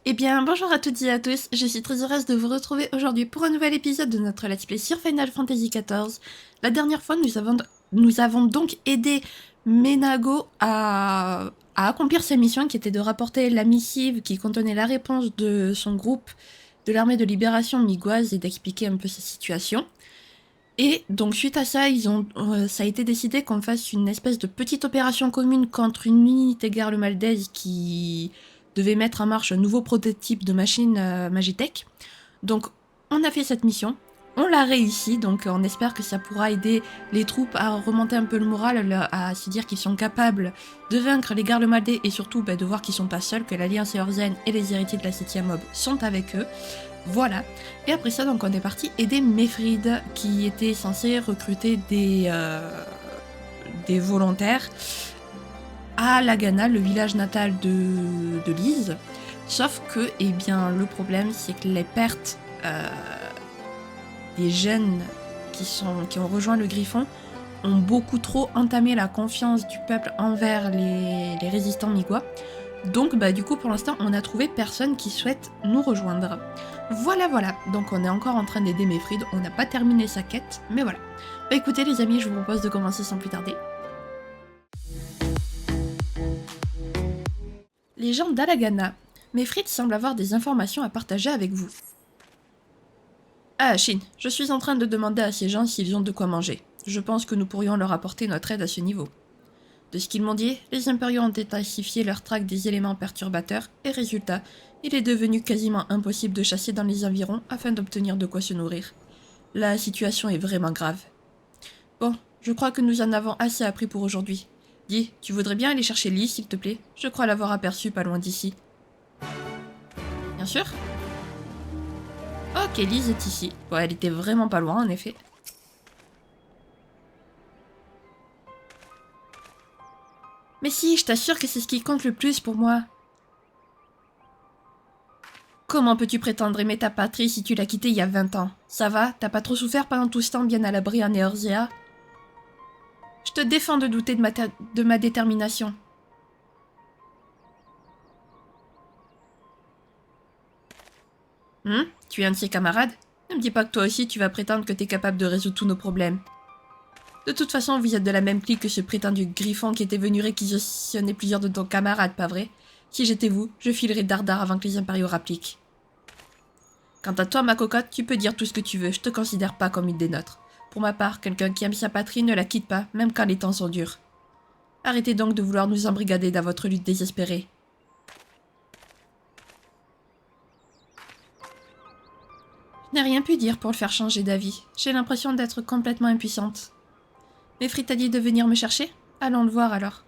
Eh bien, bonjour à toutes et à tous, je suis très heureuse de vous retrouver aujourd'hui pour un nouvel épisode de notre Let's Play sur Final Fantasy XIV. La dernière fois, nous avons donc aidé Menago à accomplir sa mission qui était de rapporter la missive qui contenait la réponse de son groupe de l'armée de libération migoise et d'expliquer un peu sa situation. Et donc suite à ça, ça a été décidé qu'on fasse une espèce de petite opération commune contre une unité garde maldaise qui devait mettre en marche un nouveau prototype de machine Magitech. Donc on a fait cette mission, on l'a réussi, donc on espère que ça pourra aider les troupes à remonter un peu le moral, à se dire qu'ils sont capables de vaincre les gardes maldais et surtout de voir qu'ils sont pas seuls, que l'Alliance Eorzen et les héritiers de la 7ème mob sont avec eux. Voilà. Et après ça, donc on est parti aider Mefrid, qui était censé recruter des volontaires à Lagana, le village natal de Lise. Sauf que, eh bien, le problème, c'est que les pertes des jeunes qui ont rejoint le Griffon ont beaucoup trop entamé la confiance du peuple envers les résistants migois. Donc, du coup, pour l'instant, on a trouvé personne qui souhaite nous rejoindre. Voilà. Donc, on est encore en train d'aider Mefrid. On n'a pas terminé sa quête, mais voilà. Écoutez, les amis, je vous propose de commencer sans plus tarder. Les gens d'Alagana. Mefrid semble avoir des informations à partager avec vous. Ah, Shin, je suis en train de demander à ces gens s'ils ont de quoi manger. Je pense que nous pourrions leur apporter notre aide à ce niveau. De ce qu'ils m'ont dit, les impériaux ont intensifié leur traque des éléments perturbateurs et résultat, il est devenu quasiment impossible de chasser dans les environs afin d'obtenir de quoi se nourrir. La situation est vraiment grave. Bon, je crois que nous en avons assez appris pour aujourd'hui. Dis, tu voudrais bien aller chercher Lise, s'il te plaît? Je crois l'avoir aperçue pas loin d'ici. Bien sûr. Ok, Lise est ici. Bon, elle était vraiment pas loin, en effet. Mais si, je t'assure que c'est ce qui compte le plus pour moi. Comment peux-tu prétendre aimer ta patrie si tu l'as quittée il y a 20 ans? Ça va? T'as pas trop souffert pendant tout ce temps bien à l'abri en Eorzea? Je te défends de douter de ma détermination. Tu es un de ses camarades? Ne me dis pas que toi aussi tu vas prétendre que t'es capable de résoudre tous nos problèmes. De toute façon, vous êtes de la même clique que ce prétendu griffon qui était venu réquisitionner plusieurs de nos camarades, pas vrai? Si j'étais vous, je filerais dardard avant que les impériaux rappliquent. Quant à toi, ma cocotte, tu peux dire tout ce que tu veux, je te considère pas comme une des nôtres. Pour ma part, quelqu'un qui aime sa patrie ne la quitte pas, même quand les temps sont durs. Arrêtez donc de vouloir nous embrigader dans votre lutte désespérée. Je n'ai rien pu dire pour le faire changer d'avis. J'ai l'impression d'être complètement impuissante. Mefrid t'a dit de venir me chercher? Allons le voir alors.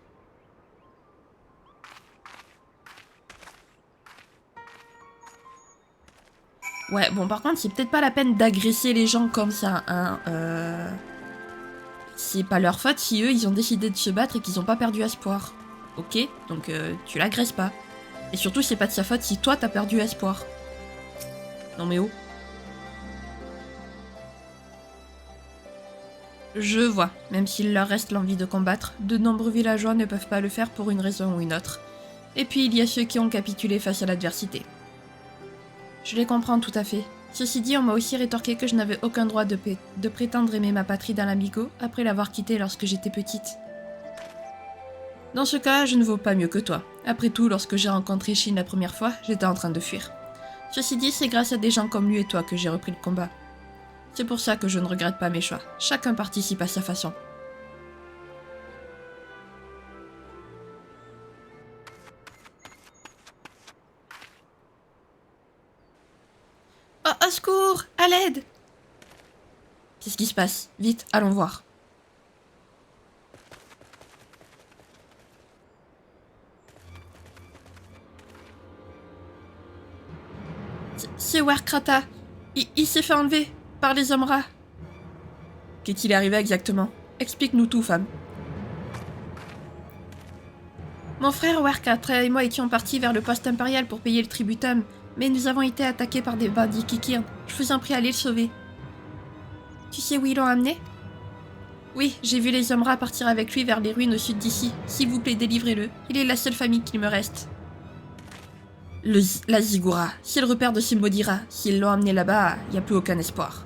Ouais, bon par contre, c'est peut-être pas la peine d'agresser les gens comme ça, hein. C'est pas leur faute si eux, ils ont décidé de se battre et qu'ils ont pas perdu espoir. Ok? Donc tu l'agresses pas. Et surtout, c'est pas de sa faute si toi, t'as perdu espoir. Non mais oh. Je vois, même s'il leur reste l'envie de combattre, de nombreux villageois ne peuvent pas le faire pour une raison ou une autre. Et puis il y a ceux qui ont capitulé face à l'adversité. Je les comprends tout à fait. Ceci dit, on m'a aussi rétorqué que je n'avais aucun droit de prétendre aimer ma patrie dans l'Amigo après l'avoir quittée lorsque j'étais petite. Dans ce cas, je ne vaux pas mieux que toi. Après tout, lorsque j'ai rencontré Shin la première fois, j'étais en train de fuir. Ceci dit, c'est grâce à des gens comme lui et toi que j'ai repris le combat. C'est pour ça que je ne regrette pas mes choix. Chacun participe à sa façon. Oh, au secours! À l'aide! Qu'est-ce qui se passe? Vite, allons voir. C'est Werkrata. Il s'est fait enlever par les Omra. Qu'est-il arrivé exactement? Explique-nous tout, femme. Mon frère Werkrata et moi étions partis vers le poste impérial pour payer le tributum, mais nous avons été attaqués par des bandits Kikirn. Je vous en prie, allez le sauver. Tu sais où ils l'ont amené? Oui, j'ai vu les Omra partir avec lui vers les ruines au sud d'ici. S'il vous plaît, délivrez-le. Il est la seule famille qu'il me reste. La Ziggoura. Si le repère de ces maudits s'ils l'ont amené là-bas, il n'y a plus aucun espoir.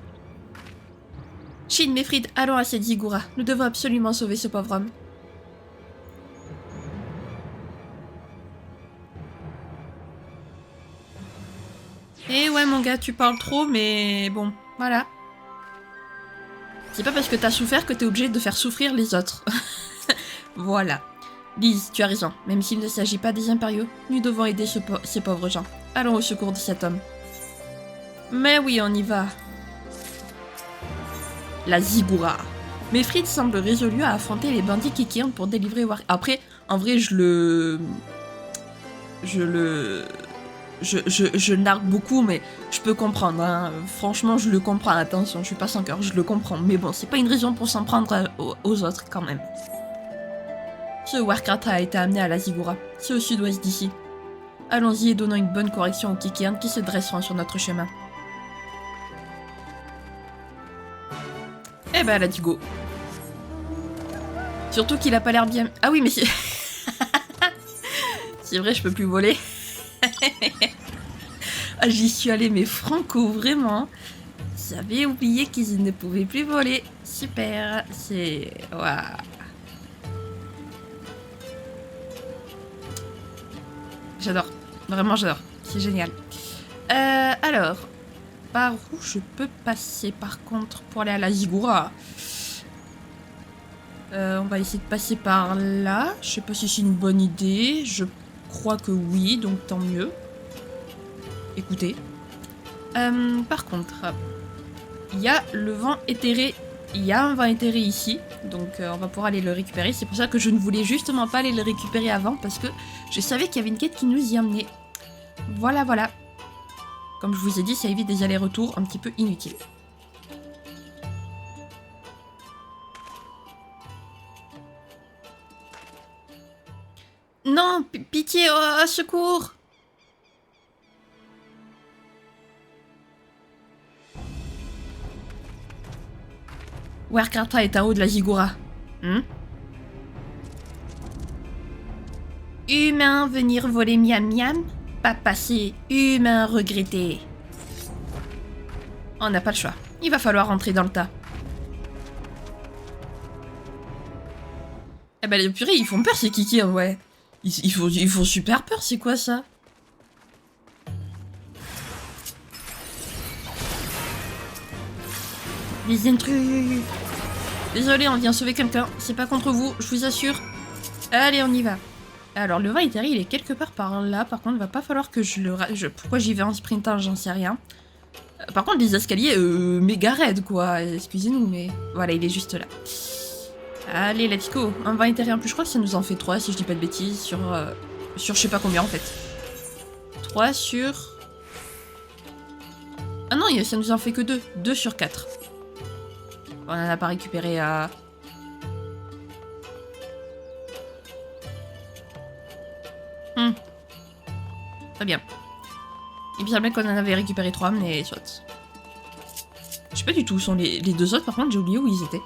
Shin, Mefrid, allons à cette Ziggoura. Nous devons absolument sauver ce pauvre homme. Eh ouais, mon gars, tu parles trop, mais bon, voilà. C'est pas parce que t'as souffert que t'es obligé de faire souffrir les autres. Voilà. Lise, tu as raison. Même s'il ne s'agit pas des impériaux, nous devons aider ces pauvres gens. Allons au secours de cet homme. Mais oui, on y va. La Ziggoura. Mefrid semble résolu à affronter les bandits Kikirn pour délivrer War... Après, en vrai, je nargue beaucoup, mais je peux comprendre. Hein. Franchement, je le comprends. Attention, je suis pas sans cœur, je le comprends. Mais bon, c'est pas une raison pour s'en prendre aux autres, quand même. Ce Warkrata a été amené à la Ziggoura. C'est au sud-ouest d'ici. Allons-y et donnons une bonne correction aux Kikirn qui se dresseront sur notre chemin. Eh ben, let's go. Surtout qu'il a pas l'air bien... Ah oui, mais c'est... C'est vrai, je peux plus voler. Ah, j'y suis allée, mais franco, vraiment. J'avais oublié qu'ils ne pouvaient plus voler. Super, c'est... Waouh. J'adore. Vraiment, j'adore. C'est génial. Alors, par où je peux passer, par contre, pour aller à la Ziggoura? On va essayer de passer par là. Je sais pas si c'est une bonne idée. Je crois que oui, donc tant mieux. Écoutez. Par contre, il y a le vent éthéré. Il y a un vent éthéré ici, donc on va pouvoir aller le récupérer. C'est pour ça que je ne voulais justement pas aller le récupérer avant, parce que je savais qu'il y avait une quête qui nous y emmenait. Voilà, voilà. Comme je vous ai dit, ça évite des allers-retours un petit peu inutiles. Non, pitié, oh, secours! Warkrata est en haut de la Ziggoura. Humain venir voler miam miam? Pas passer, humain regretter. On n'a pas le choix. Il va falloir rentrer dans le tas. Eh ben les purées, ils font peur ces kikis, ouais. Ils font super peur, c'est quoi ça? Les intrus. Désolé, on vient sauver quelqu'un. C'est pas contre vous, je vous assure. Allez, on y va. Alors, le vent éthéré, il est quelque part par là. Par contre, il va pas falloir que je le... Pourquoi j'y vais en sprintant, j'en sais rien. Par contre, les escaliers, méga raides, quoi. Excusez-nous, mais... Voilà, il est juste là. Allez, let's go. Un vent éthéré en plus, je crois que ça nous en fait 3, si je dis pas de bêtises, sur je sais pas combien, en fait. 3 sur... Ah non, ça nous en fait que 2. 2 sur 4. On en a pas récupéré à... Très bien. Il me semblait qu'on en avait récupéré 3, mais soit. Je sais pas du tout où sont les 2 autres, par contre, j'ai oublié où ils étaient.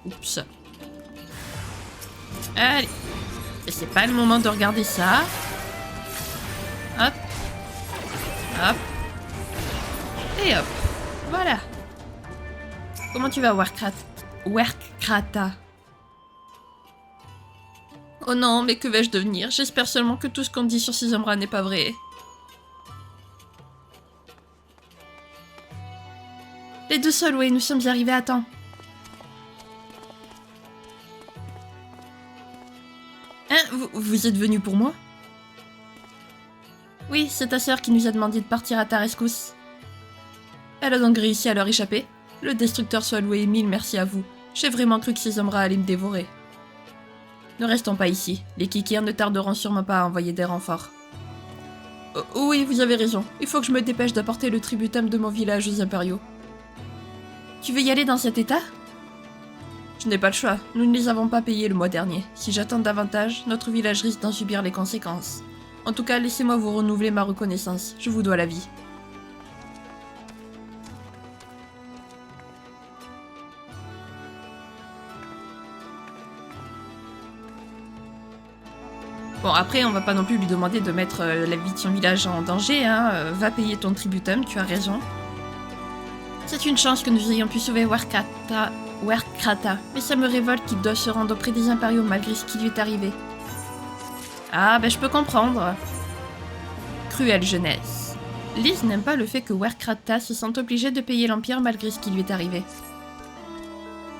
Oups. Allez. C'est pas le moment de regarder ça. Hop. Hop. Et hop. Voilà. Comment tu vas, Warkrata? Oh non, mais que vais-je devenir? J'espère seulement que tout ce qu'on dit sur ces hommes-là n'est pas vrai. Les 2 seuls, oui, nous sommes arrivés à temps. Hein, vous êtes venu pour moi? Oui, c'est ta sœur qui nous a demandé de partir à ta rescousse. Elle a donc réussi à leur échapper. Le destructeur soit loué 1000 merci à vous. J'ai vraiment cru que ces hommes-là allaient me dévorer. Ne restons pas ici. Les Kikir ne tarderont sûrement pas à envoyer des renforts. Oh, oui, vous avez raison. Il faut que je me dépêche d'apporter le tributum de mon village aux impériaux. Tu veux y aller dans cet état? Je n'ai pas le choix. Nous ne les avons pas payés le mois dernier. Si j'attends davantage, notre village risque d'en subir les conséquences. En tout cas, laissez-moi vous renouveler ma reconnaissance. Je vous dois la vie. Bon, après, on va pas non plus lui demander de mettre la vie de son village en danger, hein. Va payer ton tributum, tu as raison. C'est une chance que nous ayons pu sauver Werkrata, mais ça me révolte qu'il doit se rendre auprès des impériaux malgré ce qui lui est arrivé. Ah, ben je peux comprendre. Cruelle jeunesse. Liz n'aime pas le fait que Werkrata se sente obligé de payer l'Empire malgré ce qui lui est arrivé.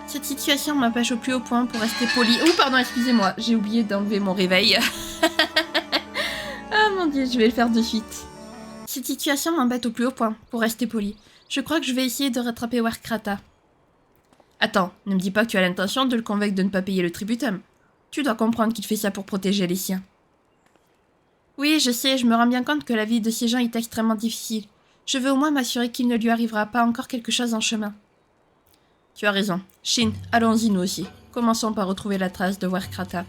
Cette situation m'empêche au plus haut point pour rester poli. Oh pardon, excusez-moi, j'ai oublié d'enlever mon réveil. Ah mon dieu, je vais le faire de suite. Cette situation m'embête au plus haut point pour rester poli. Je crois que je vais essayer de rattraper Werkrata. Attends, ne me dis pas que tu as l'intention de le convaincre de ne pas payer le tributum. Tu dois comprendre qu'il fait ça pour protéger les siens. Oui, je sais, je me rends bien compte que la vie de ces gens est extrêmement difficile. Je veux au moins m'assurer qu'il ne lui arrivera pas encore quelque chose en chemin. Tu as raison. Shin, allons-y nous aussi. Commençons par retrouver la trace de Werkrata.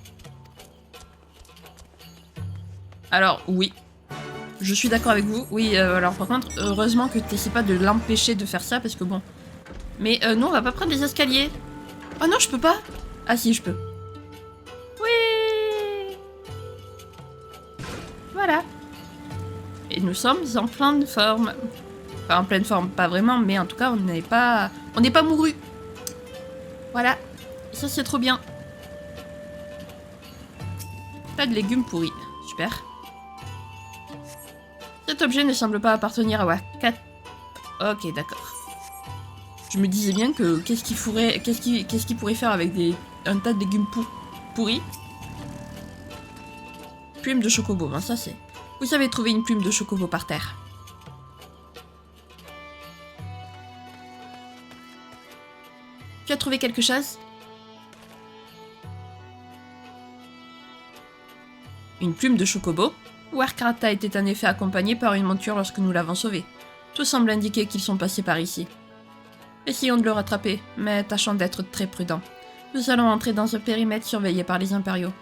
Alors, oui. Je suis d'accord avec vous. Oui, alors par contre, heureusement que tu n'essaies pas de l'empêcher de faire ça, parce que bon... Mais nous, on va pas prendre les escaliers. Oh non, je peux pas. Ah si, je peux. Oui. Voilà. Et nous sommes en pleine forme. Enfin, en pleine forme, pas vraiment, mais en tout cas, on n'est pas mouru. Voilà. Ça, c'est trop bien. Pas de légumes pourris. Super. Cet objet ne semble pas appartenir à Wakat. Ok, d'accord. Je me disais bien que qu'est-ce qu'il pourrait faire avec un tas de légumes pourris. Plume de chocobo, hein, ça c'est. Vous avez trouvé une plume de chocobo par terre. Tu as trouvé quelque chose? Une plume de chocobo? Werkrata était en effet accompagné par une monture lorsque nous l'avons sauvé. Tout semble indiquer qu'ils sont passés par ici. Essayons de le rattraper, mais tâchons d'être très prudents. Nous allons entrer dans un périmètre surveillé par les impériaux.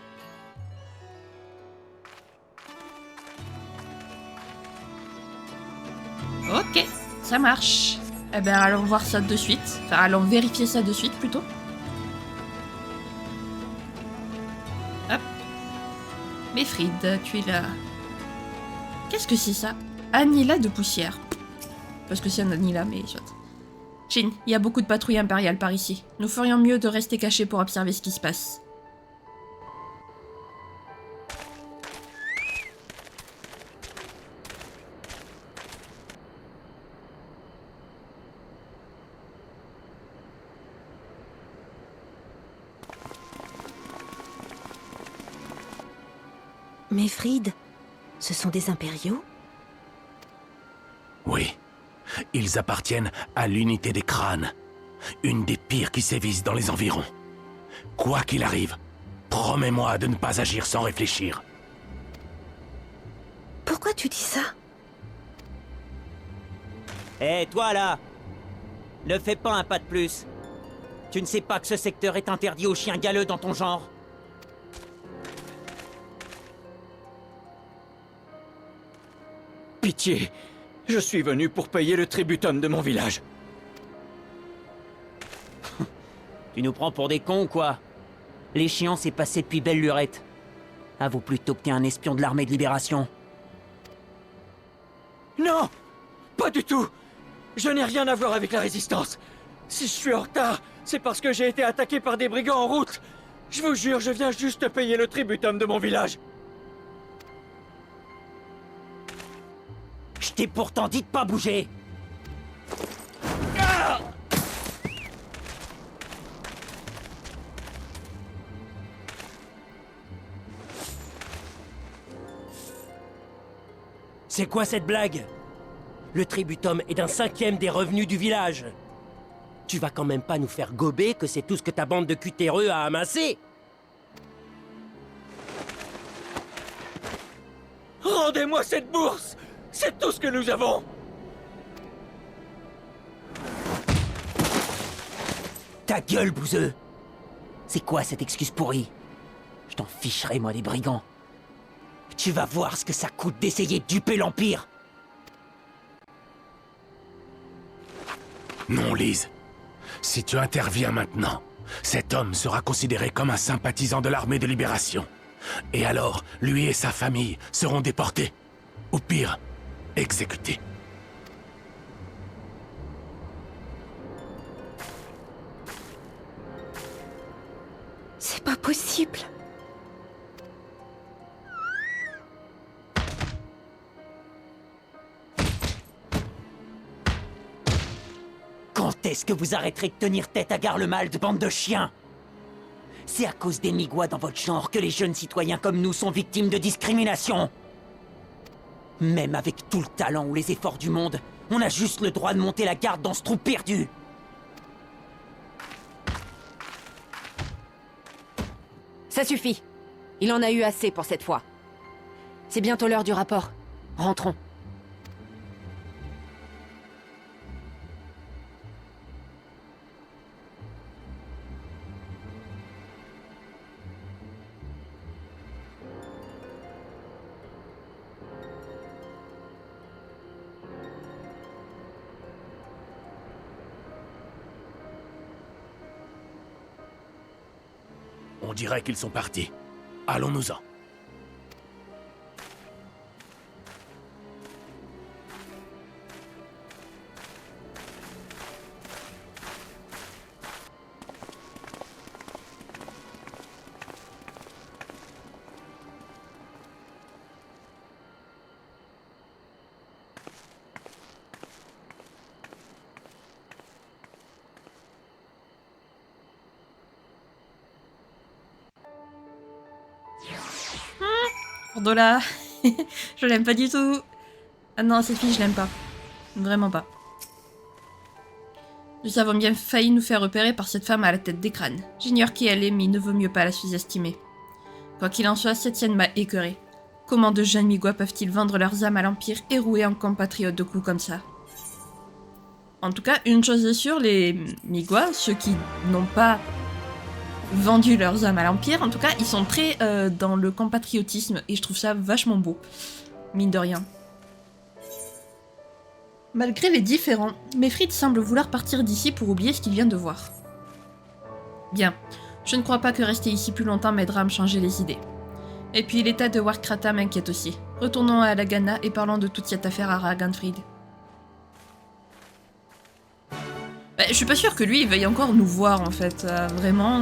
Ok, ça marche. Eh ben, allons voir ça de suite. Enfin, allons vérifier ça de suite, plutôt. Hop. Mefrid, tu es là. Qu'est-ce que c'est ça? Anila de poussière. Parce que c'est un Anila, mais soit. Shin, il y a beaucoup de patrouilles impériales par ici. Nous ferions mieux de rester cachés pour observer ce qui se passe. Mefrid, ce sont des impériaux? Oui. Ils appartiennent à l'unité des crânes. Une des pires qui sévissent dans les environs. Quoi qu'il arrive, promets-moi de ne pas agir sans réfléchir. Pourquoi tu dis ça? Hé, toi là! Ne fais pas un pas de plus. Tu ne sais pas que ce secteur est interdit aux chiens galeux dans ton genre? Pitié, je suis venu pour payer le tributum de mon village. Tu nous prends pour des cons ou quoi? L'échéance est passée depuis belle lurette. Avoue plutôt que t'es un espion de l'armée de libération. Non! Pas du tout! Je n'ai rien à voir avec la résistance. Si je suis en retard, c'est parce que j'ai été attaqué par des brigands en route. Je vous jure, je viens juste payer le tributum de mon village. Je t'ai pourtant dit de pas bouger! C'est quoi cette blague? Le tributum est d'un 5e des revenus du village. Tu vas quand même pas nous faire gober que c'est tout ce que ta bande de cutéreux a amassé? Rendez-moi cette bourse! C'est tout ce que nous avons! Ta gueule, bouseux! C'est quoi cette excuse pourrie? Je t'en ficherai, moi, les brigands. Tu vas voir ce que ça coûte d'essayer de duper l'Empire! Non, Liz. Si tu interviens maintenant, cet homme sera considéré comme un sympathisant de l'armée de libération. Et alors, lui et sa famille seront déportés. Ou pire, exécutés. C'est pas possible. Quand est-ce que vous arrêterez de tenir tête à Garlemald, bande de chiens? C'est à cause des Migwa dans votre genre que les jeunes citoyens comme nous sont victimes de discrimination. Même avec tout le talent ou les efforts du monde, on a juste le droit de monter la garde dans ce trou perdu. Ça suffit. Il en a eu assez pour cette fois. C'est bientôt l'heure du rapport. Rentrons. On dirait qu'ils sont partis. Allons-nous-en. Ordola, je l'aime pas du tout. Ah non, cette fille, je l'aime pas. Vraiment pas. Nous avons bien failli nous faire repérer par cette femme à la tête d'écran. J'ignore qui elle est, mais il ne vaut mieux pas la sous-estimer. Quoi qu'il en soit, cette scène m'a écœurée. Comment de jeunes Migwa peuvent-ils vendre leurs âmes à l'Empire et rouer en compatriotes de coups comme ça? En tout cas, une chose est sûre, les Migwa, ceux qui n'ont pas vendu leurs âmes à l'Empire, en tout cas, ils sont très dans le compatriotisme et je trouve ça vachement beau, mine de rien. Malgré les différends, Mefrid semble vouloir partir d'ici pour oublier ce qu'il vient de voir. Bien, je ne crois pas que rester ici plus longtemps m'aidera à me changer les idées. Et puis l'état de Warkrata m'inquiète aussi. Retournons à Lagana et parlons de toute cette affaire à Ragnfrid. Je suis pas sûre que lui, il veuille encore nous voir, en fait. Vraiment,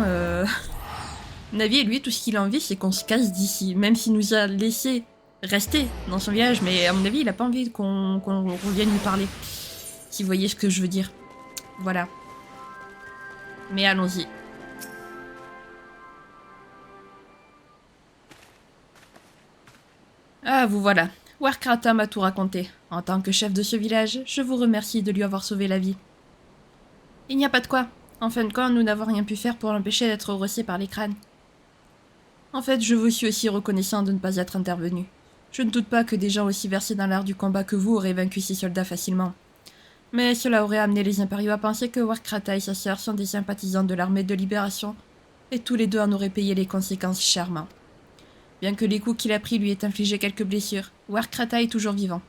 Navi et lui, tout ce qu'il a envie, c'est qu'on se casse d'ici. Même s'il nous a laissé rester dans son village, mais à mon avis, il a pas envie qu'on revienne lui parler. Si vous voyez ce que je veux dire. Voilà. Mais allons-y. Ah, vous voilà. Warkrata m'a tout raconté. En tant que chef de ce village, je vous remercie de lui avoir sauvé la vie. Il n'y a pas de quoi. En fin de compte, nous n'avons rien pu faire pour l'empêcher d'être rossé par les crânes. En fait, je vous suis aussi reconnaissant de ne pas être intervenu. Je ne doute pas que des gens aussi versés dans l'art du combat que vous auraient vaincu ces soldats facilement. Mais cela aurait amené les impériaux à penser que Warkrata et sa sœur sont des sympathisants de l'armée de libération, et tous les deux en auraient payé les conséquences chèrement. Bien que les coups qu'il a pris lui aient infligé quelques blessures, Warkrata est toujours vivant.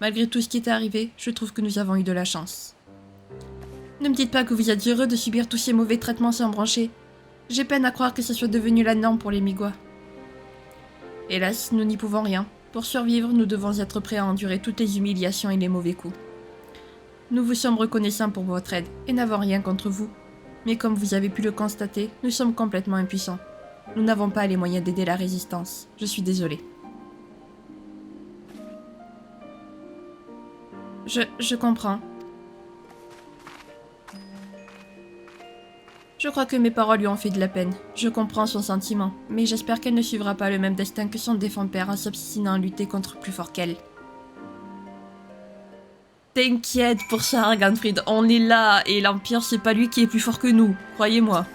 Malgré tout ce qui est arrivé, je trouve que nous avons eu de la chance. Ne me dites pas que vous êtes heureux de subir tous ces mauvais traitements sans broncher. J'ai peine à croire que ça soit devenu la norme pour les Migwa. Hélas, nous n'y pouvons rien. Pour survivre, nous devons être prêts à endurer toutes les humiliations et les mauvais coups. Nous vous sommes reconnaissants pour votre aide et n'avons rien contre vous. Mais comme vous avez pu le constater, nous sommes complètement impuissants. Nous n'avons pas les moyens d'aider la résistance. Je suis désolée. Je comprends. Je crois que mes paroles lui ont fait de la peine. Je comprends son sentiment, mais j'espère qu'elle ne suivra pas le même destin que son défunt père en s'obstinant à lutter contre plus fort qu'elle. T'inquiète pour ça, Ragnfrid, on est là, et l'Empire c'est pas lui qui est plus fort que nous, croyez-moi.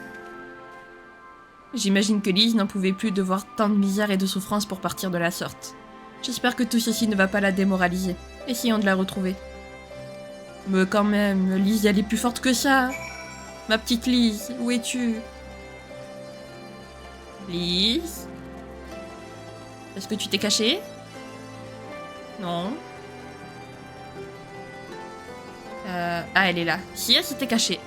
J'imagine que Lise n'en pouvait plus de voir tant de misère et de souffrance pour partir de la sorte. J'espère que tout ceci ne va pas la démoraliser. Essayons de la retrouver. Mais quand même, Lise elle est plus forte que ça. Ma petite Lise, où es-tu? Lise? Est-ce que tu t'es cachée? Non. Ah, elle est là. Si, elle s'était cachée.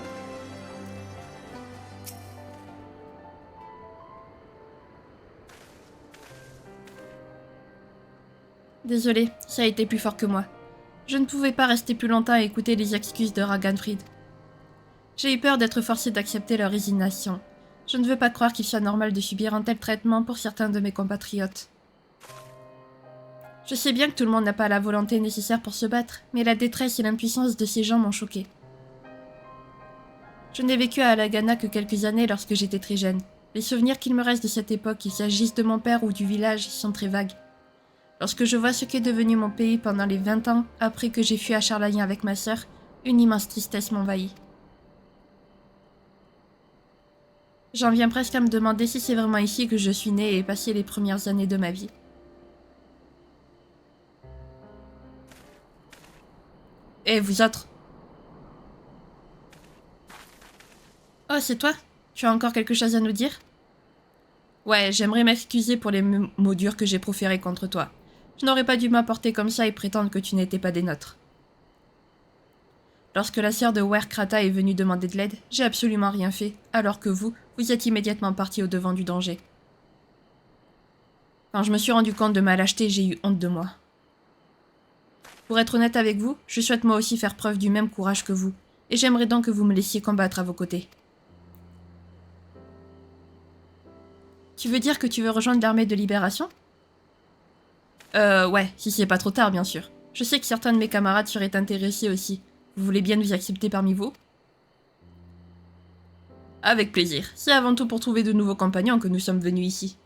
Désolée, ça a été plus fort que moi. Je ne pouvais pas rester plus longtemps à écouter les excuses de Ragnfrid. J'ai eu peur d'être forcée d'accepter leur résignation. Je ne veux pas croire qu'il soit normal de subir un tel traitement pour certains de mes compatriotes. Je sais bien que tout le monde n'a pas la volonté nécessaire pour se battre, mais la détresse et l'impuissance de ces gens m'ont choquée. Je n'ai vécu à Alagana que quelques années lorsque j'étais très jeune. Les souvenirs qu'il me reste de cette époque, qu'il s'agisse de mon père ou du village, sont très vagues. Lorsque je vois ce qu'est devenu mon pays pendant les 20 ans après que j'ai fui à Charlayan avec ma sœur, une immense tristesse m'envahit. J'en viens presque à me demander si c'est vraiment ici que je suis née et passé les premières années de ma vie. Et vous autres? Oh, c'est toi? Tu as encore quelque chose à nous dire? Ouais, j'aimerais m'excuser pour les mots durs que j'ai proférés contre toi. Je n'aurais pas dû m'apporter comme ça et prétendre que tu n'étais pas des nôtres. Lorsque la sœur de Werkrata est venue demander de l'aide, j'ai absolument rien fait, alors que vous êtes immédiatement parti au devant du danger. Quand je me suis rendu compte de ma lâcheté, j'ai eu honte de moi. Pour être honnête avec vous, je souhaite moi aussi faire preuve du même courage que vous, et j'aimerais donc que vous me laissiez combattre à vos côtés. Tu veux dire que tu veux rejoindre l'armée de libération? Ouais, si c'est pas trop tard, bien sûr. Je sais que certains de mes camarades seraient intéressés aussi. Vous voulez bien nous accepter parmi vous? Avec plaisir. C'est avant tout pour trouver de nouveaux compagnons que nous sommes venus ici.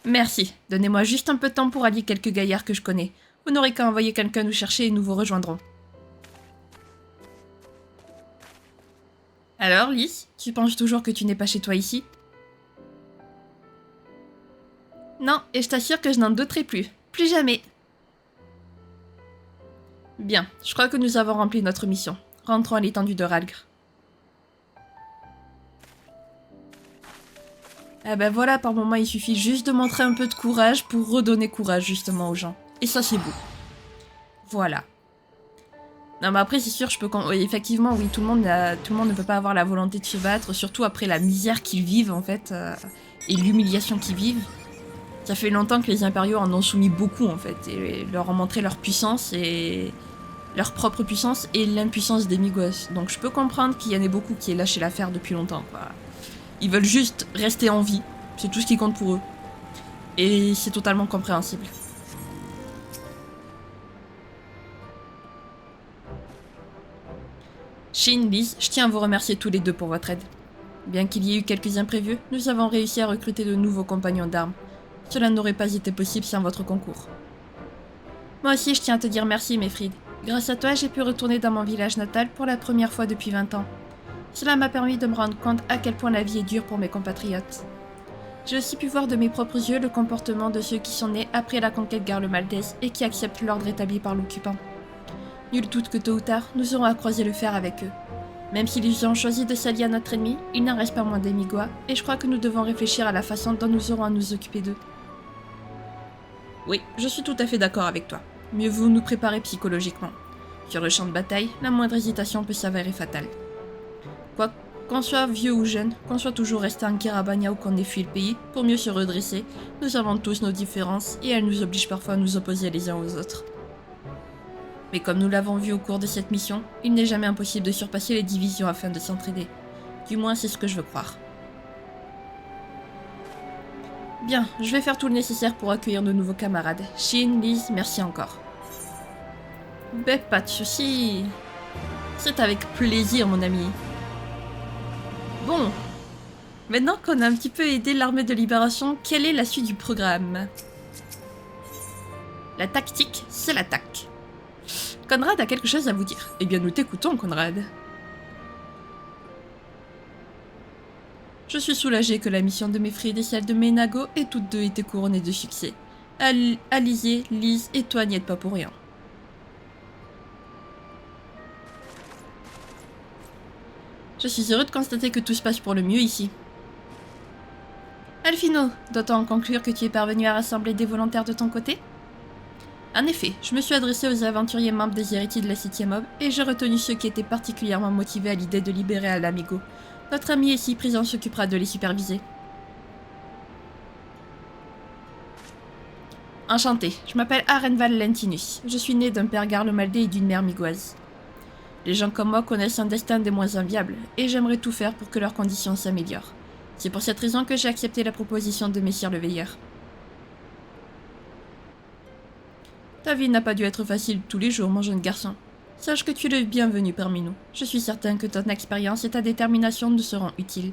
Merci. Donnez-moi juste un peu de temps pour allier quelques gaillards que je connais. Vous n'aurez qu'à envoyer quelqu'un nous chercher et nous vous rejoindrons. Alors, Lys, tu penses toujours que tu n'es pas chez toi ici? Non, et je t'assure que je n'en douterai plus. Plus jamais. Bien, je crois que nous avons rempli notre mission. Rentrons à l'étendue de Ralgr. Ah ben voilà, par moment, il suffit juste de montrer un peu de courage pour redonner courage justement aux gens. Et ça, c'est beau. Voilà. Non mais après c'est sûr, effectivement oui, tout le monde ne peut pas avoir la volonté de se battre, surtout après la misère qu'ils vivent en fait, et l'humiliation qu'ils vivent. Ça fait longtemps que les impériaux en ont soumis beaucoup en fait, et leur ont montré leur puissance et leur propre puissance et l'impuissance des Migos. Donc je peux comprendre qu'il y en ait beaucoup qui aient lâché l'affaire depuis longtemps, quoi. Ils veulent juste rester en vie, c'est tout ce qui compte pour eux. Et c'est totalement compréhensible. Shin, Lys, je tiens à vous remercier tous les deux pour votre aide. Bien qu'il y ait eu quelques imprévus, nous avons réussi à recruter de nouveaux compagnons d'armes. Cela n'aurait pas été possible sans votre concours. Moi aussi, je tiens à te dire merci, Mefrid. Grâce à toi, j'ai pu retourner dans mon village natal pour la première fois depuis 20 ans. Cela m'a permis de me rendre compte à quel point la vie est dure pour mes compatriotes. J'ai aussi pu voir de mes propres yeux le comportement de ceux qui sont nés après la conquête Garlemaldès et qui acceptent l'ordre établi par l'occupant. Nul doute que tôt ou tard, nous aurons à croiser le fer avec eux. Même s'ils ont choisi de s'allier à notre ennemi, il n'en reste pas moins des Migois, et je crois que nous devons réfléchir à la façon dont nous aurons à nous occuper d'eux. Oui, je suis tout à fait d'accord avec toi. Mieux vaut nous préparer psychologiquement. Sur le champ de bataille, la moindre hésitation peut s'avérer fatale. Quoi qu'on soit vieux ou jeune, qu'on soit toujours resté en Kirabania ou qu'on ait fui le pays, pour mieux se redresser, nous avons tous nos différences, et elles nous obligent parfois à nous opposer les uns aux autres. Mais comme nous l'avons vu au cours de cette mission, il n'est jamais impossible de surpasser les divisions afin de s'entraider. Du moins, c'est ce que je veux croire. Bien, je vais faire tout le nécessaire pour accueillir de nouveaux camarades. Shin, Lys, merci encore. Ben, pas de soucis. C'est avec plaisir, mon ami. Bon. Maintenant qu'on a un petit peu aidé l'armée de libération, quelle est la suite du programme? La tactique, c'est l'attaque. Conrad a quelque chose à vous dire. Eh bien, nous t'écoutons, Conrad. Je suis soulagée que la mission de Mefrid et celle de Menago aient toutes deux été couronnées de succès. Alizé, Lys et toi n'y êtes pas pour rien. Je suis heureux de constater que tout se passe pour le mieux ici. Alphino, doit-on en conclure que tu es parvenu à rassembler des volontaires de ton côté? En effet, je me suis adressé aux aventuriers membres des héritiers de la 7e Aube et j'ai retenu ceux qui étaient particulièrement motivés à l'idée de libérer Ala Mhigo. Notre ami ici présent s'occupera de les superviser. Enchanté, je m'appelle Arenval Lentinus. Je suis né d'un père garlemaldé et d'une mère migoise. Les gens comme moi connaissent un destin des moins enviables, et j'aimerais tout faire pour que leurs conditions s'améliorent. C'est pour cette raison que j'ai accepté la proposition de Messire le Veilleur. Ta vie n'a pas dû être facile tous les jours, mon jeune garçon. Sache que tu es le bienvenu parmi nous. Je suis certain que ton expérience et ta détermination nous seront utiles.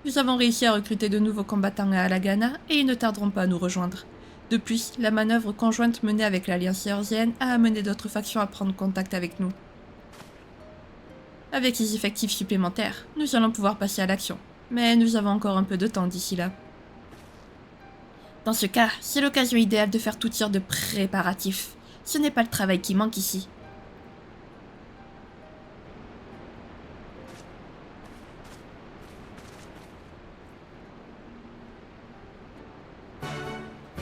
Nous avons réussi à recruter de nouveaux combattants à Alagana, et ils ne tarderont pas à nous rejoindre. De plus, la manœuvre conjointe menée avec l'Alliance Eorzeenne a amené d'autres factions à prendre contact avec nous. Avec ces effectifs supplémentaires, nous allons pouvoir passer à l'action. Mais nous avons encore un peu de temps d'ici là. Dans ce cas, c'est l'occasion idéale de faire toutes sortes de préparatifs. Ce n'est pas le travail qui manque ici.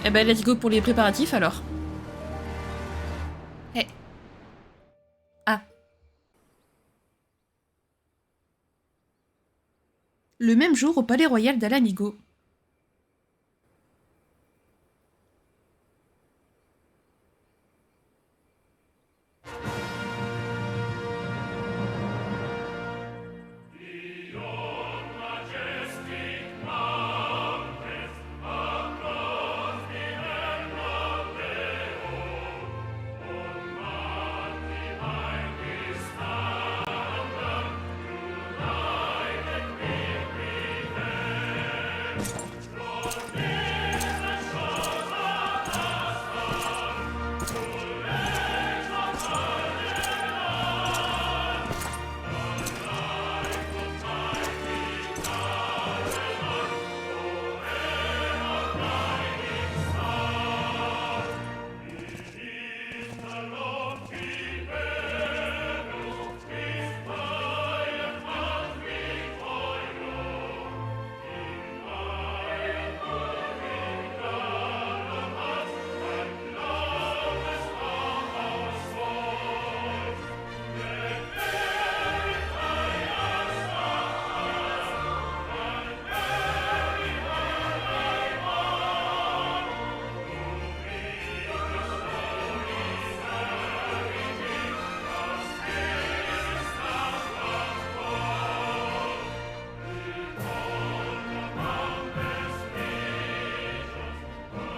Eh ben, let's go pour les préparatifs alors. Eh. Ah. Le même jour au palais royal d'Alanigo.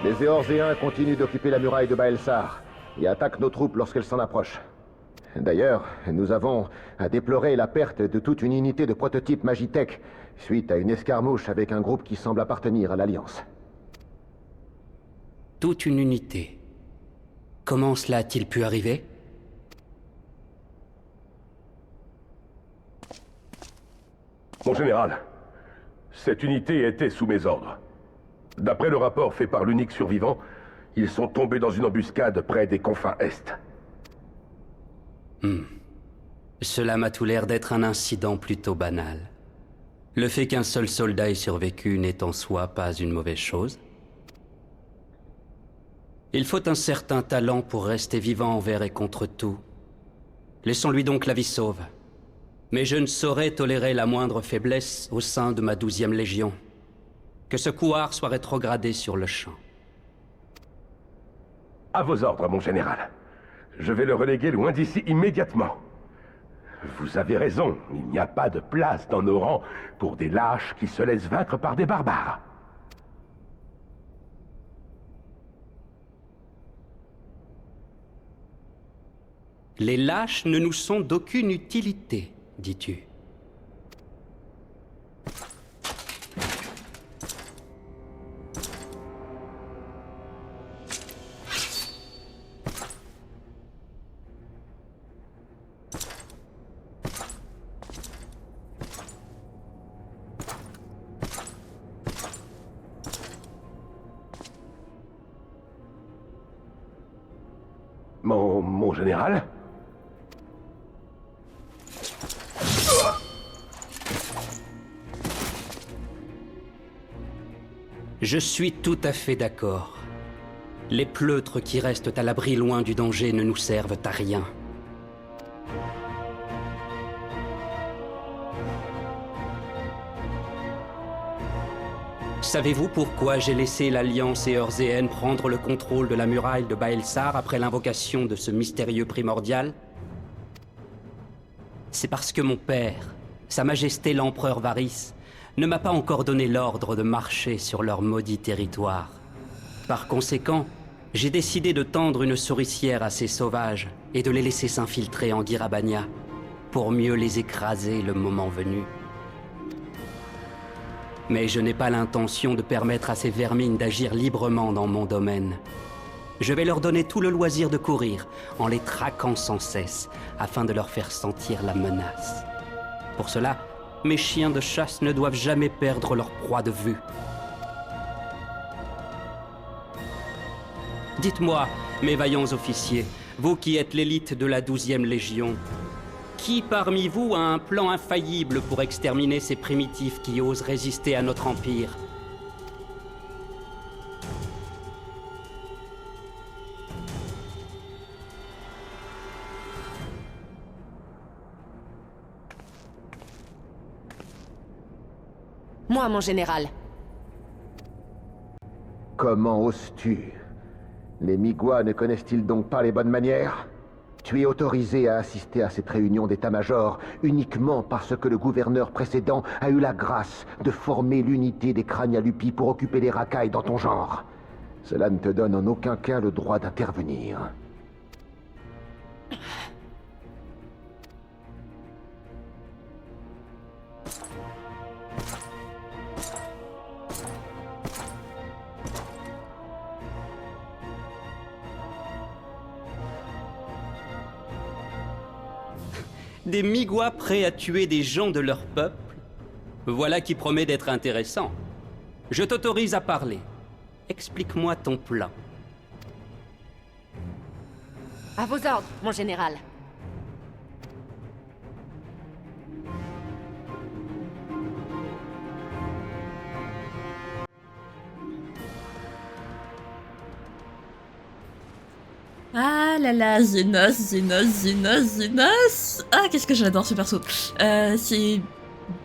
Les Éorzéens continuent d'occuper la muraille de Baelsar et attaquent nos troupes lorsqu'elles s'en approchent. D'ailleurs, nous avons à déplorer la perte de toute une unité de prototypes Magitech suite à une escarmouche avec un groupe qui semble appartenir à l'Alliance. Toute une unité. Comment cela a-t-il pu arriver? Mon général, cette unité était sous mes ordres. D'après le rapport fait par l'unique survivant, ils sont tombés dans une embuscade près des confins Est. Cela m'a tout l'air d'être un incident plutôt banal. Le fait qu'un seul soldat ait survécu n'est en soi pas une mauvaise chose. Il faut un certain talent pour rester vivant envers et contre tout. Laissons-lui donc la vie sauve. Mais je ne saurais tolérer la moindre faiblesse au sein de ma 12e Légion. Que ce couard soit rétrogradé sur le champ. À vos ordres, mon général. Je vais le reléguer loin d'ici immédiatement. Vous avez raison, il n'y a pas de place dans nos rangs pour des lâches qui se laissent vaincre par des barbares. Les lâches ne nous sont d'aucune utilité, dis-tu. Mon général? Je suis tout à fait d'accord. Les pleutres qui restent à l'abri loin du danger ne nous servent à rien. Savez-vous pourquoi j'ai laissé l'Alliance et Eurzéen prendre le contrôle de la muraille de Baelsar après l'invocation de ce mystérieux primordial? C'est parce que mon père, Sa Majesté l'Empereur Varys, ne m'a pas encore donné l'ordre de marcher sur leur maudit territoire. Par conséquent, j'ai décidé de tendre une souricière à ces sauvages et de les laisser s'infiltrer en Girabania, pour mieux les écraser le moment venu. Mais je n'ai pas l'intention de permettre à ces vermines d'agir librement dans mon domaine. Je vais leur donner tout le loisir de courir, en les traquant sans cesse, afin de leur faire sentir la menace. Pour cela, mes chiens de chasse ne doivent jamais perdre leur proie de vue. Dites-moi, mes vaillants officiers, vous qui êtes l'élite de la 12e Légion, qui parmi vous a un plan infaillible pour exterminer ces primitifs qui osent résister à notre empire? Moi, mon général. Comment oses-tu? Les Migwa ne connaissent-ils donc pas les bonnes manières? Tu es autorisé à assister à cette réunion d'état-major uniquement parce que le gouverneur précédent a eu la grâce de former l'unité des Cranialupis pour occuper les racailles dans ton genre. Cela ne te donne en aucun cas le droit d'intervenir. Des Migwa prêts à tuer des gens de leur peuple? Voilà qui promet d'être intéressant. Je t'autorise à parler. Explique-moi ton plan. À vos ordres, mon général. Ah là là, Zenos. Ah, qu'est-ce que j'adore ce perso.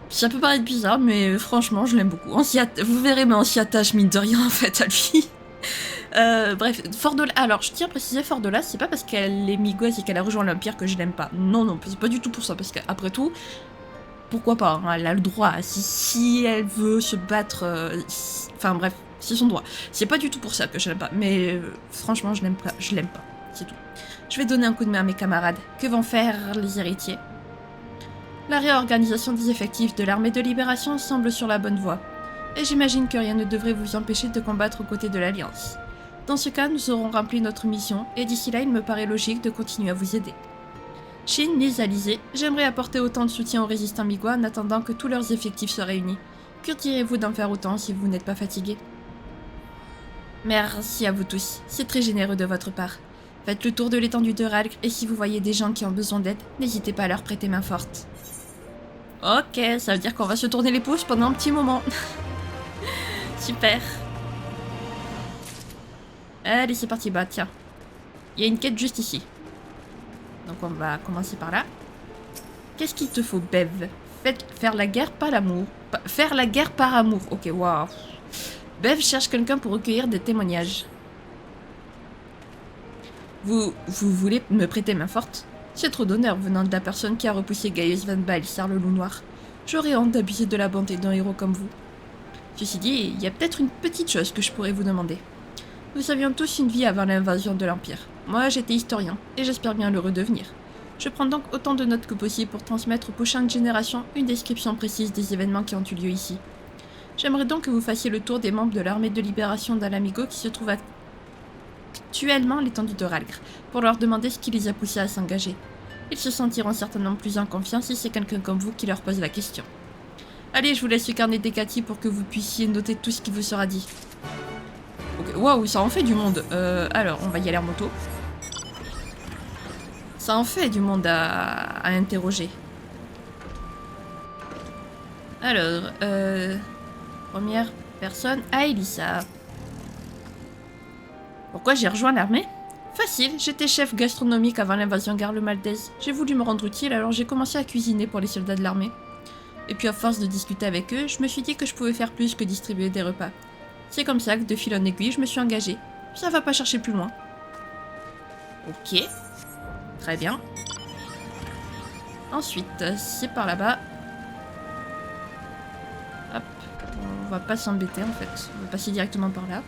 Ça peut paraître bizarre, mais franchement, je l'aime beaucoup. Vous verrez, mais on s'y attache mine de rien, en fait, à lui. Bref, Fordola. Alors, je tiens à préciser, Fordola, c'est pas parce qu'elle est migoise et qu'elle a rejoint l'Empire que je l'aime pas. Non, c'est pas du tout pour ça, parce qu'après tout, pourquoi pas, hein, elle a le droit. Si elle veut se battre... Enfin, bref, c'est son droit. C'est pas du tout pour ça que je l'aime pas, mais franchement, je l'aime pas, c'est tout. Je vais donner un coup de main à mes camarades. Que vont faire les héritiers? La réorganisation des effectifs de l'armée de libération semble sur la bonne voie, et j'imagine que rien ne devrait vous empêcher de combattre aux côtés de l'Alliance. Dans ce cas, nous aurons rempli notre mission, et d'ici là, il me paraît logique de continuer à vous aider. Shin, Liz, Alizé, j'aimerais apporter autant de soutien aux résistants Migwa en attendant que tous leurs effectifs soient réunis. Que direz-vous d'en faire autant si vous n'êtes pas fatigués? Merci à vous tous, c'est très généreux de votre part. Faites le tour de l'étendue de Ralgr, et si vous voyez des gens qui ont besoin d'aide, n'hésitez pas à leur prêter main forte. Ok, ça veut dire qu'on va se tourner les pouces pendant un petit moment. Super. Allez, c'est parti, bah tiens. Il y a une quête juste ici. Donc on va commencer par là. Qu'est-ce qu'il te faut, Bev? Faire la guerre par l'amour. Faire la guerre par amour. Ok, waouh. Bev cherche quelqu'un pour recueillir des témoignages. Vous voulez me prêter main forte? C'est trop d'honneur venant de la personne qui a repoussé Gaius Van Baelsar le loup noir. J'aurais honte d'abuser de la bonté d'un héros comme vous. Ceci dit, il y a peut-être une petite chose que je pourrais vous demander. Nous avions tous une vie avant l'invasion de l'Empire. Moi, j'étais historien, et j'espère bien le redevenir. Je prends donc autant de notes que possible pour transmettre aux prochaines générations une description précise des événements qui ont eu lieu ici. J'aimerais donc que vous fassiez le tour des membres de l'armée de libération d'Alamigo qui se trouvent actuellement à l'étendue de Ralgr, pour leur demander ce qui les a poussés à s'engager. Ils se sentiront certainement plus en confiance si c'est quelqu'un comme vous qui leur pose la question. Allez, je vous laisse le carnet des Cathy pour que vous puissiez noter tout ce qui vous sera dit. Ok, waouh, ça en fait du monde. Alors, on va y aller en moto. Ça en fait du monde à interroger. Alors, première personne, Aelissa. Pourquoi j'ai rejoint l'armée? Facile, j'étais chef gastronomique avant l'invasion garle-maltaise. J'ai voulu me rendre utile, alors j'ai commencé à cuisiner pour les soldats de l'armée. Et puis à force de discuter avec eux, je me suis dit que je pouvais faire plus que distribuer des repas. C'est comme ça que de fil en aiguille, je me suis engagée. Ça va pas chercher plus loin. Ok. Très bien. Ensuite, c'est par là-bas. Hop. On va pas s'embêter en fait. On va passer directement par là.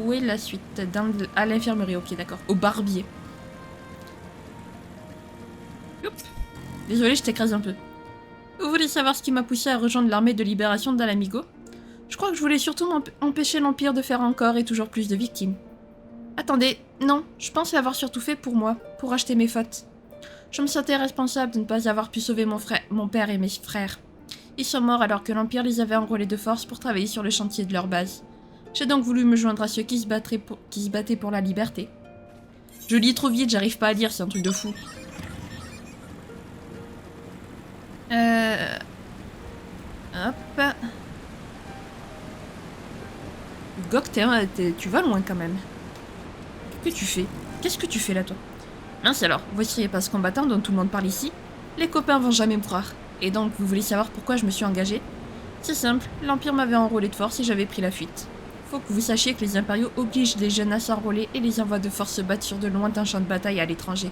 Où est la suite? À l'infirmerie, ok d'accord. Au barbier. Youp. Désolé, je t'écrase un peu. Vous voulez savoir ce qui m'a poussé à rejoindre l'armée de libération d'Alamigo? Je crois que je voulais surtout empêcher l'Empire de faire encore et toujours plus de victimes. Attendez, non, je pense l'avoir surtout fait pour moi, pour acheter mes fautes. Je me sentais responsable de ne pas avoir pu sauver mon père et mes frères. Ils sont morts alors que l'Empire les avait enrôlés de force pour travailler sur le chantier de leur base. J'ai donc voulu me joindre à ceux qui se battaient pour la liberté. Je lis trop vite, j'arrive pas à lire, c'est un truc de fou. Hop. Gok, tu vas loin quand même. Qu'est-ce que tu fais là, toi? Mince alors, voici les passes combattants dont tout le monde parle ici. Les copains vont jamais me croire. Et donc, vous voulez savoir pourquoi je me suis engagée? C'est simple, l'Empire m'avait enrôlé de force et j'avais pris la fuite. Faut que vous sachiez que les impériaux obligent les jeunes à s'enrôler et les envoient de force se battre sur de lointains champs de bataille à l'étranger.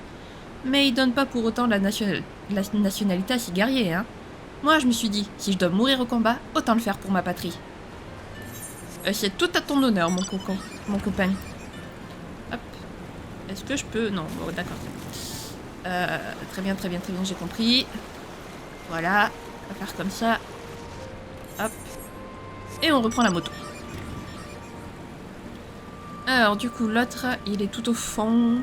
Mais ils donnent pas pour autant la nationalité à ces guerriers, hein. Moi, je me suis dit, si je dois mourir au combat, autant le faire pour ma patrie. C'est tout à ton honneur, mon copain. Hop. Est-ce que je peux... Non, bon, d'accord. Très bien, j'ai compris. Voilà. On va faire comme ça. Hop. Et on reprend la moto. Alors, du coup, l'autre, il est tout au fond.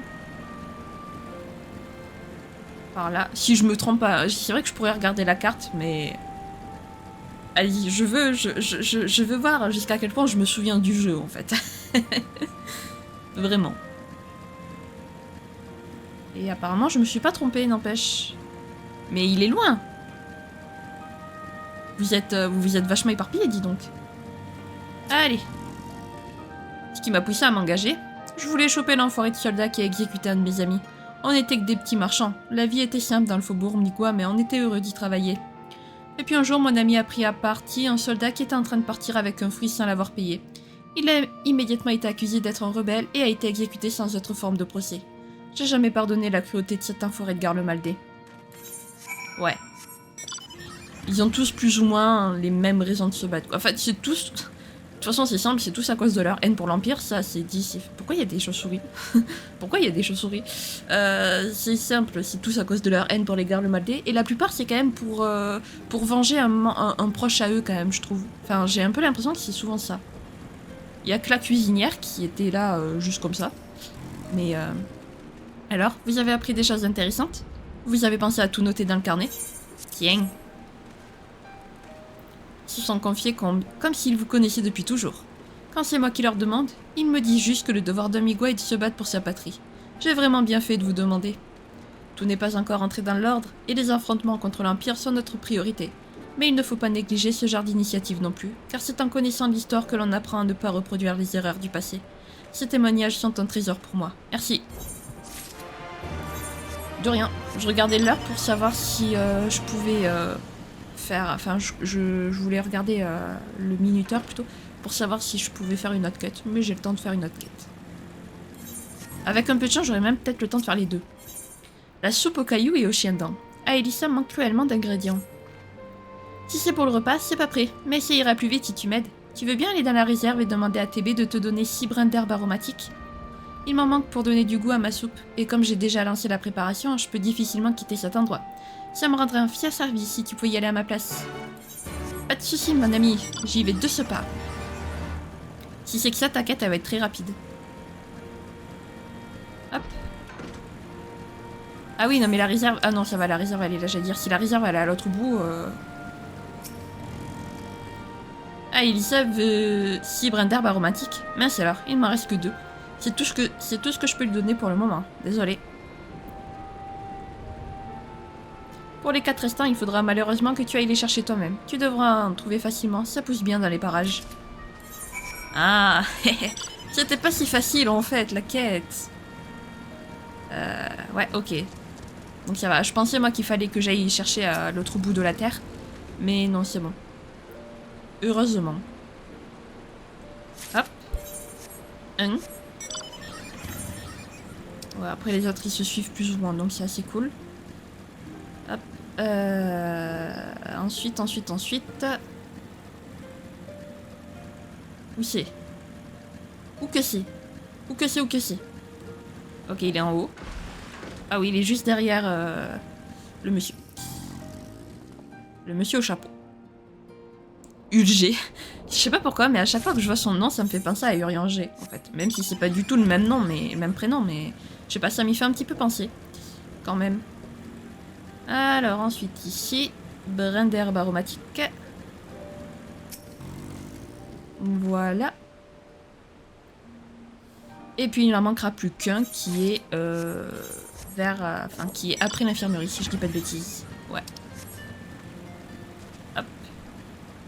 Par là. Si je me trompe pas, c'est vrai que je pourrais regarder la carte, mais... Allez, je veux voir jusqu'à quel point je me souviens du jeu, en fait. Vraiment. Et apparemment, je me suis pas trompée, n'empêche. Mais il est loin. Vous êtes vachement éparpillés, dis donc. Allez. Ce qui m'a poussé à m'engager, je voulais choper l'enfoiré de soldat qui a exécuté un de mes amis. On n'était que des petits marchands. La vie était simple dans le faubourg Mniqua, mais on était heureux d'y travailler. Et puis un jour, mon ami a pris à partie un soldat qui était en train de partir avec un fruit sans l'avoir payé. Il a immédiatement été accusé d'être un rebelle et a été exécuté sans autre forme de procès. J'ai jamais pardonné la cruauté de cet enfoiré de Garlemaldé. Ouais. Ils ont tous plus ou moins les mêmes raisons de se battre. En fait, c'est tous... De toute façon, c'est simple, c'est tous à cause de leur haine pour l'Empire, ça c'est dit... Pourquoi il y a des chauves-souris? Pourquoi il y a des chauves-souris? C'est simple, c'est tous à cause de leur haine pour les Garlemaldé, et la plupart c'est quand même pour venger un proche à eux quand même, je trouve. Enfin, j'ai un peu l'impression que c'est souvent ça. Il y a que la cuisinière qui était là juste comme ça. Mais alors, vous avez appris des choses intéressantes? Vous avez pensé à tout noter dans le carnet? Tiens. Ils se sont confiés comme s'ils vous connaissaient depuis toujours. Quand c'est moi qui leur demande, ils me disent juste que le devoir d'un Migwa est de se battre pour sa patrie. J'ai vraiment bien fait de vous demander. Tout n'est pas encore entré dans l'ordre, et les affrontements contre l'Empire sont notre priorité. Mais il ne faut pas négliger ce genre d'initiative non plus, car c'est en connaissant l'histoire que l'on apprend à ne pas reproduire les erreurs du passé. Ces témoignages sont un trésor pour moi. Merci. De rien. Je regardais l'heure pour savoir si je pouvais... Enfin, je voulais regarder le minuteur plutôt pour savoir si je pouvais faire une autre quête, mais j'ai le temps de faire une autre quête. Avec un peu de chance, j'aurais même peut-être le temps de faire les deux. La soupe aux cailloux et aux chiens dents. Ah, Elissa manque cruellement d'ingrédients. Si c'est pour le repas, c'est pas prêt, mais ça ira plus vite si tu m'aides. Tu veux bien aller dans la réserve et demander à TB de te donner 6 brins d'herbe aromatique? Il m'en manque pour donner du goût à ma soupe, et comme j'ai déjà lancé la préparation, je peux difficilement quitter cet endroit. Ça me rendrait un fier service si tu pouvais y aller à ma place. Pas de soucis, mon ami, j'y vais de ce pas. Si c'est que ça, ta quête, elle va être très rapide. Hop. Ah oui, non, mais la réserve... Ah non, ça va, la réserve, elle est là, j'allais dire. Si la réserve, elle est à l'autre bout... Ah, Elissa veut 6 brins d'herbe aromatiques. Mince alors, il m'en reste que 2. C'est tout ce que je peux lui donner pour le moment. Désolé. Pour les 4 restants, il faudra malheureusement que tu ailles les chercher toi-même. Tu devras en trouver facilement, ça pousse bien dans les parages. Ah, c'était pas si facile en fait, la quête. Ouais, ok. Donc ça va. Je pensais, moi, qu'il fallait que j'aille chercher à l'autre bout de la Terre. Mais non, c'est bon. Heureusement. Hop. Un. Ouais, après, les autres, ils se suivent plus ou moins, donc c'est assez cool. Hop. Ensuite. Où c'est? Où que c'est? Où que c'est? Ok, il est en haut. Ah oui, il est juste derrière le monsieur. Le monsieur au chapeau. Ulgé. Je sais pas pourquoi, mais à chaque fois que je vois son nom, ça me fait penser à Urianger, en fait. Même si c'est pas du tout le même nom, mais le même prénom, mais... Je sais pas, ça m'y fait un petit peu penser. Quand même. Alors, ensuite, ici... Brin d'herbe aromatique. Voilà. Et puis, il n'en manquera plus qu'un qui est... enfin, qui est après l'infirmerie, si je dis pas de bêtises. Ouais. Hop.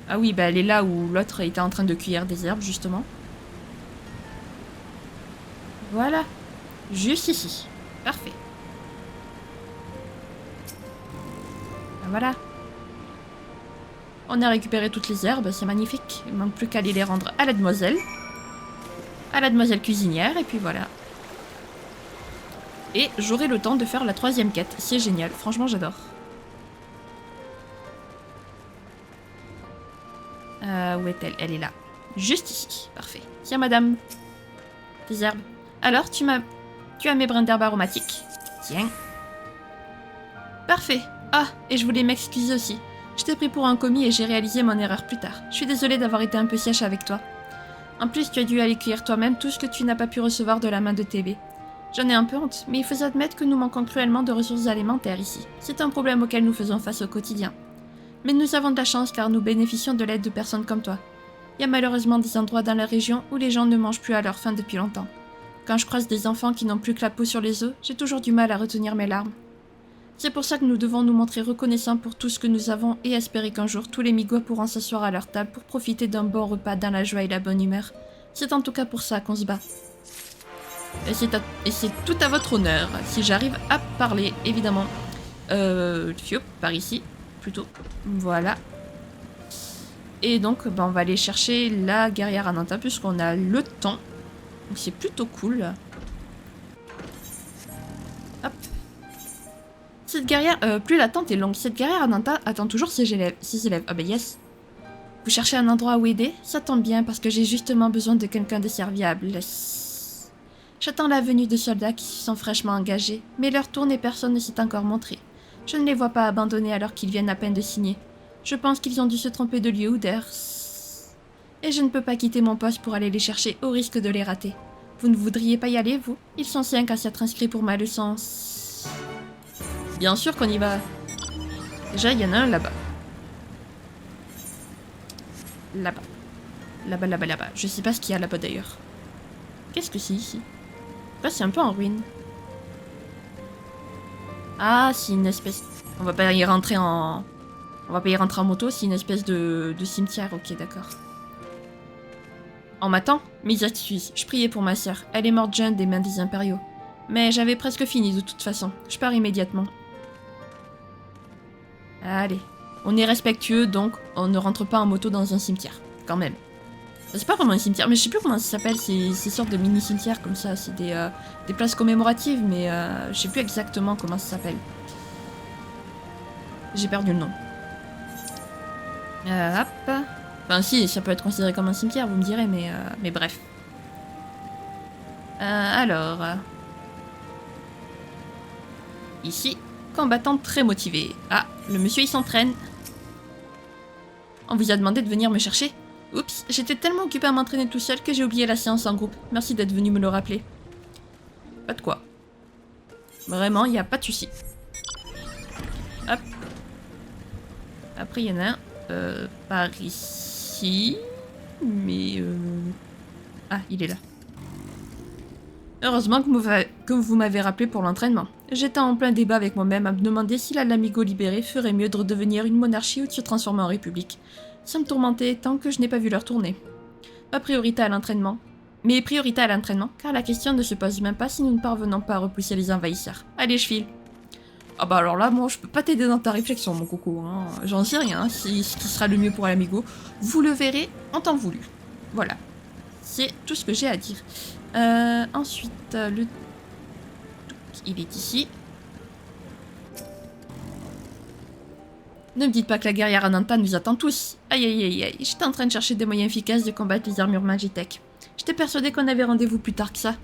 Ah oui, bah elle est là où l'autre était en train de cueillir des herbes, justement. Voilà. Juste ici. Parfait. Ben voilà. On a récupéré toutes les herbes, c'est magnifique. Il manque plus qu'à aller les rendre à la demoiselle. À la demoiselle cuisinière, et puis voilà. Et j'aurai le temps de faire la 3e quête. C'est génial, franchement j'adore. Où est-elle? Elle est là. Juste ici. Parfait. Tiens madame. Des herbes. Alors, tu as mes brins d'herbe aromatiques. Tiens. Parfait. Ah, et je voulais m'excuser aussi. Je t'ai pris pour un commis et j'ai réalisé mon erreur plus tard. Je suis désolée d'avoir été un peu sèche avec toi. En plus, tu as dû aller cueillir toi-même tout ce que tu n'as pas pu recevoir de la main de TB. J'en ai un peu honte, mais il faut admettre que nous manquons cruellement de ressources alimentaires ici. C'est un problème auquel nous faisons face au quotidien. Mais nous avons de la chance car nous bénéficions de l'aide de personnes comme toi. Il y a malheureusement des endroits dans la région où les gens ne mangent plus à leur faim depuis longtemps. Quand je croise des enfants qui n'ont plus que la peau sur les os, j'ai toujours du mal à retenir mes larmes. C'est pour ça que nous devons nous montrer reconnaissants pour tout ce que nous avons et espérer qu'un jour tous les Migwa pourront s'asseoir à leur table pour profiter d'un bon repas dans la joie et la bonne humeur. C'est en tout cas pour ça qu'on se bat. Et c'est tout à votre honneur, si j'arrive à parler, évidemment. Fiop, par ici, plutôt. Voilà. Et donc, on va aller chercher la guerrière Ananta, puisqu'on a le temps. Donc c'est plutôt cool. Hop. Cette guerrière, plus l'attente est longue. Cette guerrière Ananta attend toujours ses élèves. Ah bah yes. Vous cherchez un endroit où aider? Ça tombe bien, parce que j'ai justement besoin de quelqu'un de serviable. J'attends la venue de soldats qui se sont fraîchement engagés, mais leur tourne et personne ne s'est encore montré. Je ne les vois pas abandonnés alors qu'ils viennent à peine de signer. Je pense qu'ils ont dû se tromper de lieu ou d'air. Et je ne peux pas quitter mon poste pour aller les chercher au risque de les rater. Vous ne voudriez pas y aller, vous? Ils sont 5 à s'être inscrits pour ma leçon. Bien sûr qu'on y va. Déjà, il y en a un là-bas. Là-bas. Là-bas. Je sais pas ce qu'il y a là-bas d'ailleurs. Qu'est-ce que c'est ici? Là, c'est un peu en ruine. Ah, c'est une espèce... On va pas y rentrer en moto, c'est une espèce de cimetière. Ok, d'accord. En m'attend, mes excuses. Je priais pour ma sœur. Elle est morte jeune des mains des impériaux. Mais j'avais presque fini de toute façon. Je pars immédiatement. Allez. On est respectueux, donc on ne rentre pas en moto dans un cimetière. Quand même. C'est pas vraiment un cimetière, mais je sais plus comment ça s'appelle, ces sortes de mini-cimetières comme ça, c'est des places commémoratives, mais je sais plus exactement comment ça s'appelle. J'ai perdu le nom. Hop. Enfin si, ça peut être considéré comme un cimetière, vous me direz, mais bref. Alors... Ici, combattante très motivée. Ah, le monsieur il s'entraîne. On vous a demandé de venir me chercher? Oups, j'étais tellement occupée à m'entraîner tout seul que j'ai oublié la séance en groupe. Merci d'être venu me le rappeler. Pas de quoi. Vraiment, il n'y a pas de souci. Hop. Après, il y en a un par ici. Mais... Ah, il est là. Heureusement que vous m'avez rappelé pour l'entraînement. J'étais en plein débat avec moi-même à me demander si la Lamigo libérée ferait mieux de redevenir une monarchie ou de se transformer en république. Ça me tourmentait tant que je n'ai pas vu leur tourner. Ma priorité à l'entraînement. mes priorités à l'entraînement, car la question ne se pose même pas si nous ne parvenons pas à repousser les envahisseurs. Allez, je file. Ah bah alors là, moi, je peux pas t'aider dans ta réflexion, mon coco. Hein. J'en sais rien, ce qui sera le mieux pour l'amigo. Vous le verrez en temps voulu. Voilà. C'est tout ce que j'ai à dire. Ensuite, le... Il est ici. Ne me dites pas que la guerrière Ananta nous attend tous. Aïe aïe aïe aïe, j'étais en train de chercher des moyens efficaces de combattre les armures Magitech. J'étais persuadée qu'on avait rendez-vous plus tard que ça.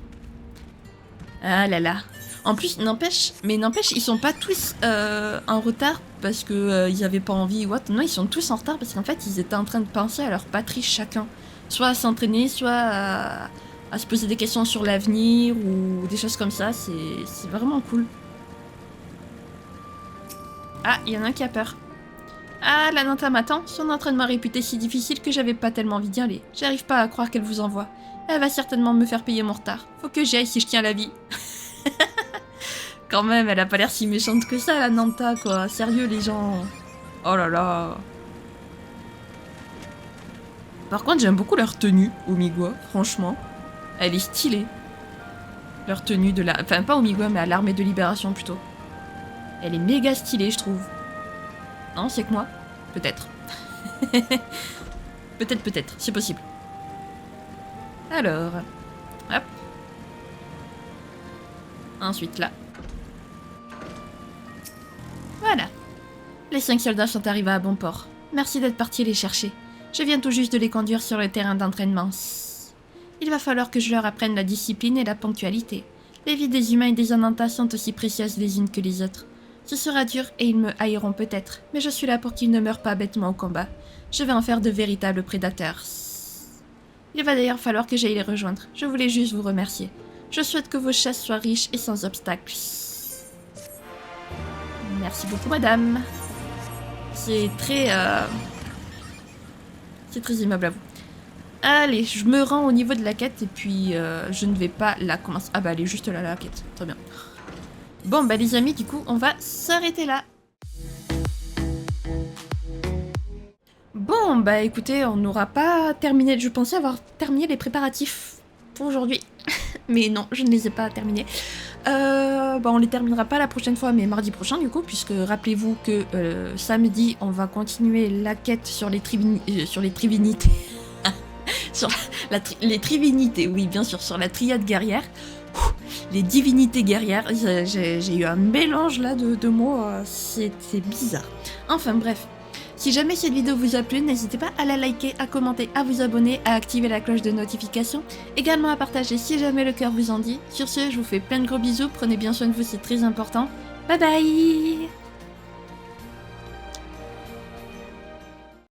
Ah là là. En plus, n'empêche, ils sont pas tous en retard parce que ils avaient pas envie ou autre. Non, ils sont tous en retard parce qu'en fait, ils étaient en train de penser à leur patrie chacun. Soit à s'entraîner, soit à se poser des questions sur l'avenir ou des choses comme ça. C'est vraiment cool. Ah, il y en a un qui a peur. Ah, la Nanta m'attend. Son entraînement réputé si difficile que j'avais pas tellement envie d'y aller. J'arrive pas à croire qu'elle vous envoie. Elle va certainement me faire payer mon retard. Faut que j'y aille si je tiens la vie. Quand même, elle a pas l'air si méchante que ça, la Nanta, quoi. Sérieux, les gens. Oh là là. Par contre, j'aime beaucoup leur tenue, Omigwa, franchement. Elle est stylée. Leur tenue de la... Enfin, pas Omigwa, mais à l'armée de libération, plutôt. Elle est méga stylée, je trouve. Non, c'est que moi. Peut-être. Peut-être. C'est possible. Alors. Hop. Ensuite, là. Voilà. Les 5 soldats sont arrivés à bon port. Merci d'être partis les chercher. Je viens tout juste de les conduire sur le terrain d'entraînement. Il va falloir que je leur apprenne la discipline et la ponctualité. Les vies des humains et des Ananta sont aussi précieuses les unes que les autres. Ce sera dur et ils me haïront peut-être, mais je suis là pour qu'ils ne meurent pas bêtement au combat. Je vais en faire de véritables prédateurs. Il va d'ailleurs falloir que j'aille les rejoindre. Je voulais juste vous remercier. Je souhaite que vos chasses soient riches et sans obstacles. Merci beaucoup, madame. C'est très aimable à vous. Allez, je me rends au niveau de la quête et puis je ne vais pas la commencer. Ah bah elle est juste là, la quête. Très bien. Bon bah les amis, du coup, on va s'arrêter là. Bon bah écoutez, on n'aura pas terminé. Je pensais avoir terminé les préparatifs pour aujourd'hui. Mais non, je ne les ai pas terminés. Bah on les terminera pas la prochaine fois, mais mardi prochain du coup, puisque rappelez-vous que samedi, on va continuer la quête sur les trivinités. sur les trivinités, oui bien sûr, sur la triade guerrière. Les divinités guerrières, j'ai eu un mélange là de mots, c'était bizarre. Enfin bref, si jamais cette vidéo vous a plu, n'hésitez pas à la liker, à commenter, à vous abonner, à activer la cloche de notification, également à partager si jamais le cœur vous en dit. Sur ce, je vous fais plein de gros bisous, prenez bien soin de vous, c'est très important. Bye bye.